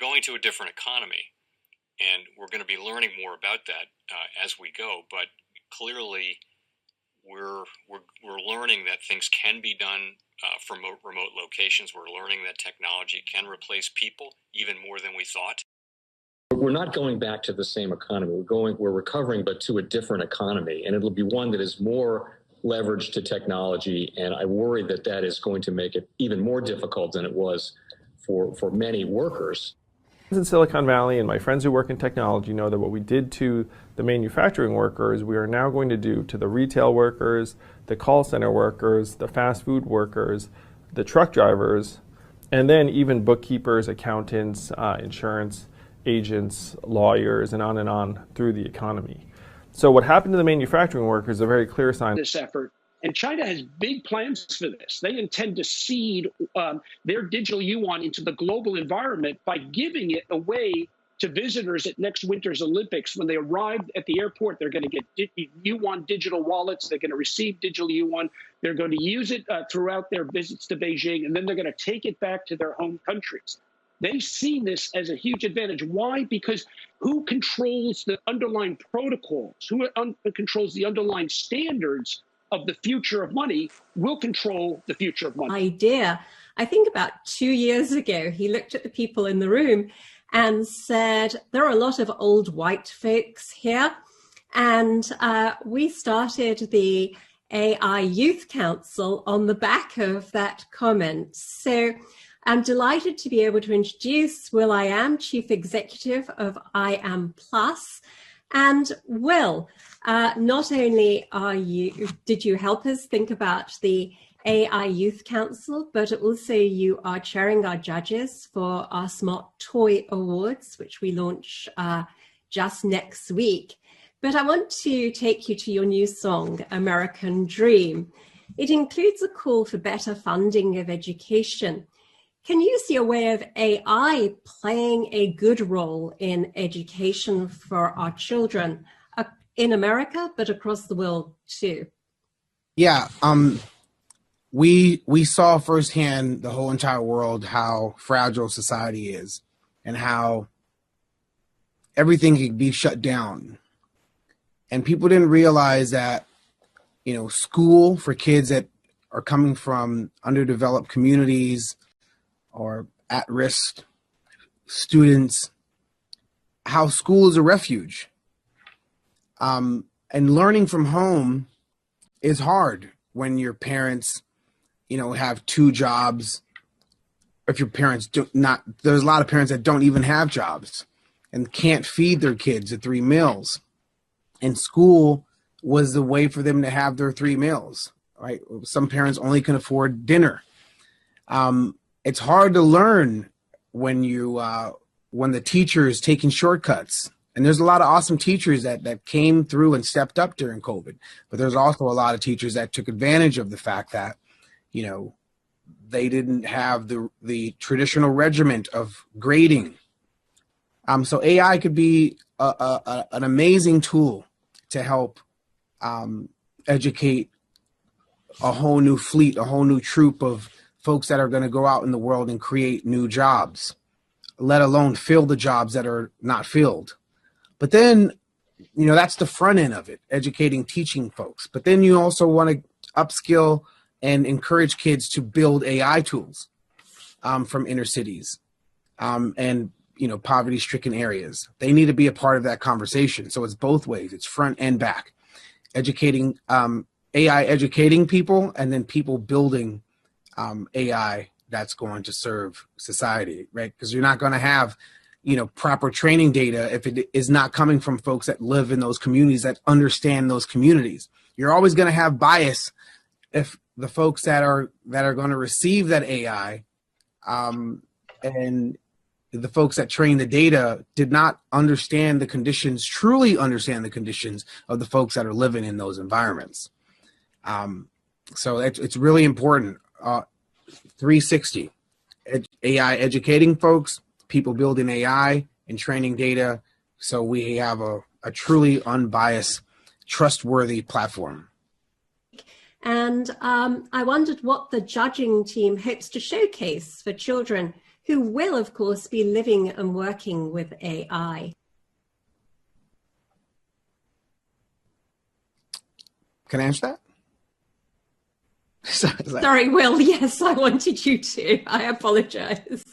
going to a different economy, and we're going to be learning more about that as we go. But clearly, we're learning that things can be done from remote locations. We're learning that technology can replace people even more than we thought. We're not going back to the same economy. We're recovering, but to a different economy, and it'll be one that is more leveraged to technology. And I worry that that is going to make it even more difficult than it was for many workers. In Silicon Valley, and my friends who work in technology know that what we did to the manufacturing workers, we are now going to do to the retail workers, the call center workers, the fast food workers, the truck drivers, and then even bookkeepers, accountants, insurance agents, lawyers, and on through the economy. So what happened to the manufacturing workers is a very clear sign. This effort, and China has big plans for this. They intend to seed their digital yuan into the global environment by giving it away to visitors at next winter's Olympics. When they arrive at the airport, they're going to get yuan digital wallets. They're going to receive digital yuan. They're going to use it throughout their visits to Beijing, and then they're going to take it back to their home countries. They've seen this as a huge advantage. Why? Because who controls the underlying protocols, who controls the underlying standards of the future of money will control the future of money. Idea. I think about 2 years ago, he looked at the people in the room and said, there are a lot of old white folks here. And we started the AI Youth Council on the back of that comment. So I'm delighted to be able to introduce Will I Am, Chief Executive of I Am Plus. And Will, not only did you help us think about the AI Youth Council, but also you are chairing our judges for our Smart Toy Awards, which we launch just next week. But I want to take you to your new song, American Dream. It includes a call for better funding of education. Can you see a way of AI playing a good role in education for our children in America, but across the world too? Yeah, we saw firsthand the whole entire world how fragile society is and how everything could be shut down. And people didn't realize that, you know, school for kids that are coming from underdeveloped communities or at-risk students, how school is a refuge. And learning from home is hard when your parents, you know, have 2 jobs. If your parents there's a lot of parents that don't even have jobs and can't feed their kids at 3 meals. And school was the way for them to have their 3 meals, right? Some parents only can afford dinner. It's hard to learn when the teacher is taking shortcuts. And there's a lot of awesome teachers that came through and stepped up during COVID. But there's also a lot of teachers that took advantage of the fact that, you know, they didn't have the traditional regiment of grading. So AI could be an amazing tool to help educate a whole new fleet, a whole new troop of folks that are going to go out in the world and create new jobs, let alone fill the jobs that are not filled. But then, you know, that's the front end of it, educating, teaching folks. But then you also want to upskill and encourage kids to build AI tools from inner cities and, you know, poverty-stricken areas. They need to be a part of that conversation. So it's both ways. It's front and back. Educating, AI educating people, and then people building AI that's going to serve society, right? Because you're not going to have, you know, proper training data if it is not coming from folks that live in those communities, that understand those communities. You're always going to have bias if the folks that are going to receive that AI and the folks that train the data did not understand the conditions, truly understand the conditions of the folks that are living in those environments. So it's really important. 360, AI educating folks, people building AI and training data, so we have a truly unbiased, trustworthy platform. And I wondered what the judging team hopes to showcase for children who will, of course, be living and working with AI. Can I answer that? Sorry, Will. Yes, I wanted you to. I apologize.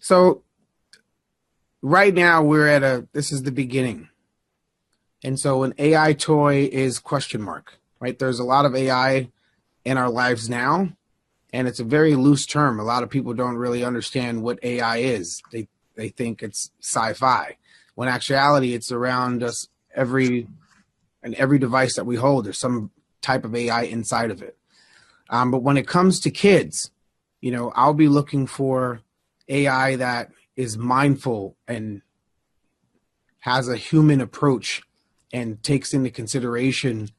So right now this is the beginning. And so an AI toy is question mark, right? There's a lot of AI in our lives now, and it's a very loose term. A lot of people don't really understand what AI is. They think it's sci-fi, when in actuality it's around us every device that we hold. There's some type of AI inside of it. But when it comes to kids, I'll be looking for AI that is mindful and has a human approach and takes into consideration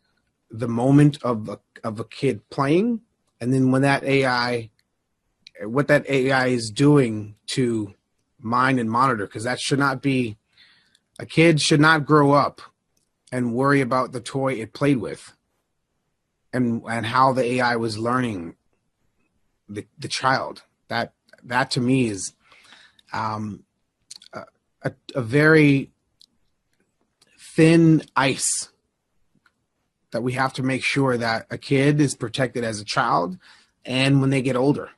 the moment of a kid playing, and then when what that AI is doing to mind and monitor, because that should not be, a kid should not grow up and worry about the toy it played with and how the AI was learning the child. That to me is a very thin ice that we have to make sure that a kid is protected as a child and when they get older,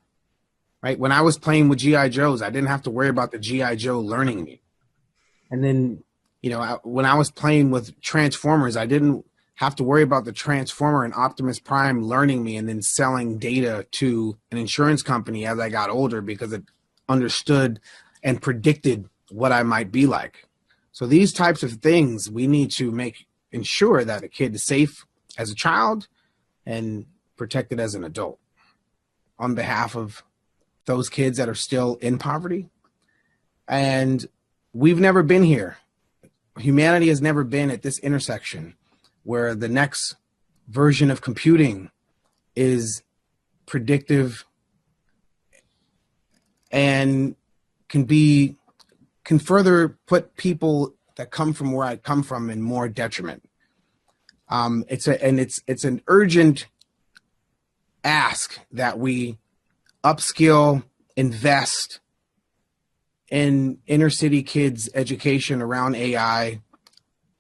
right? When I was playing with G.I. Joes, I didn't have to worry about the G.I. Joe learning me. And then, when I was playing with Transformers, I didn't have to worry about the Transformer and Optimus Prime learning me and then selling data to an insurance company as I got older because it understood and predicted what I might be like. So these types of things, we need to ensure that a kid is safe as a child and protected as an adult. On behalf of those kids that are still in poverty. And we've never been here. Humanity has never been at this intersection where the next version of computing is predictive and can further put people that come from where I come from in more detriment. It's an urgent ask that we upskill, invest in inner city kids' education around AI,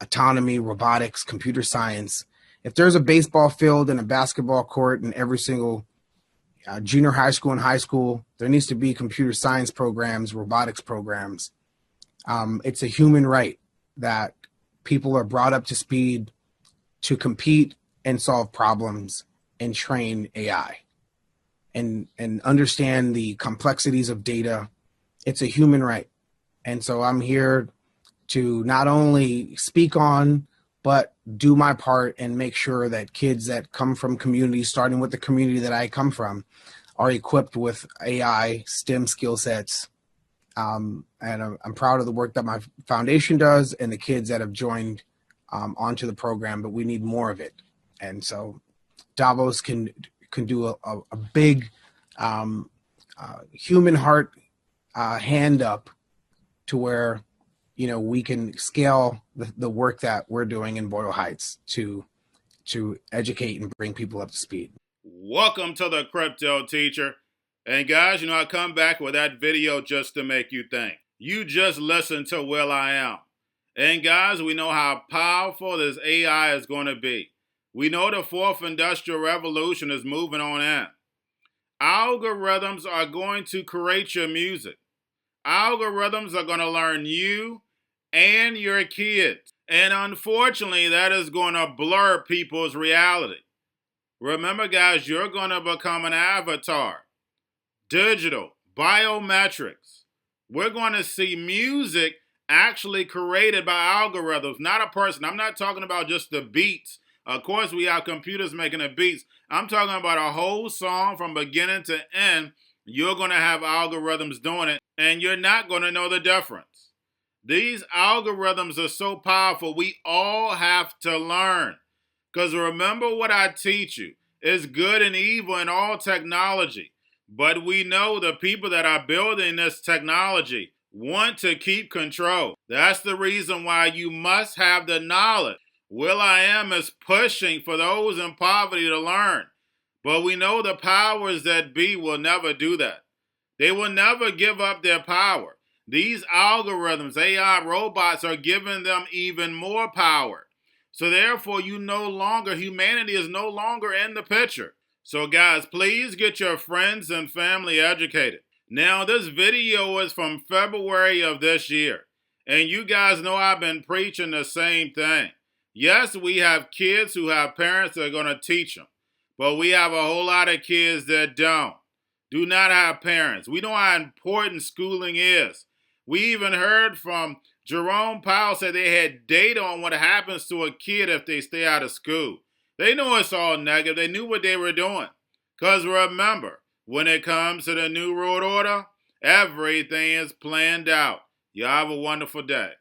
autonomy, robotics, computer science. If there's a baseball field and a basketball court in every single junior high school and high school, there needs to be computer science programs, robotics programs. It's a human right that people are brought up to speed to compete and solve problems and train AI and understand the complexities of data. It's a human right. And so I'm here to not only speak on, but do my part and make sure that kids that come from communities, starting with the community that I come from, are equipped with AI, STEM skill sets. And I'm proud of the work that my foundation does and the kids that have joined onto the program, but we need more of it. And so Davos can do a big human heart hand up to where, we can scale the work that we're doing in Boyle Heights to educate and bring people up to speed. Welcome to the Crypto Teacher. And guys, I come back with that video just to make you think. You just listen to Will I Am. And guys, we know how powerful this AI is going to be. We know the fourth industrial revolution is moving on in. Algorithms are going to create your music. Algorithms are going to learn you and your kids. And unfortunately, that is going to blur people's reality. Remember, guys, you're going to become an avatar. Digital, biometrics. We're going to see music actually created by algorithms, not a person. I'm not talking about just the beats. Of course, we have computers making the beats. I'm talking about a whole song from beginning to end. You're going to have algorithms doing it, and you're not going to know the difference. These algorithms are so powerful, we all have to learn. Because remember what I teach you. It's good and evil in all technology. But we know the people that are building this technology want to keep control. That's the reason why you must have the knowledge. Will I Am is pushing for those in poverty to learn. But we know the powers that be will never do that. They will never give up their power. These algorithms, AI robots, are giving them even more power. So therefore, humanity is no longer in the picture. So guys, please get your friends and family educated. Now, this video is from February of this year. And you guys know I've been preaching the same thing. Yes, we have kids who have parents that are going to teach them. But we have a whole lot of kids that do not have parents. We know how important schooling is. We even heard from Jerome Powell said they had data on what happens to a kid if they stay out of school. They know it's all negative. They knew what they were doing. Because remember, when it comes to the New World Order, everything is planned out. You have a wonderful day.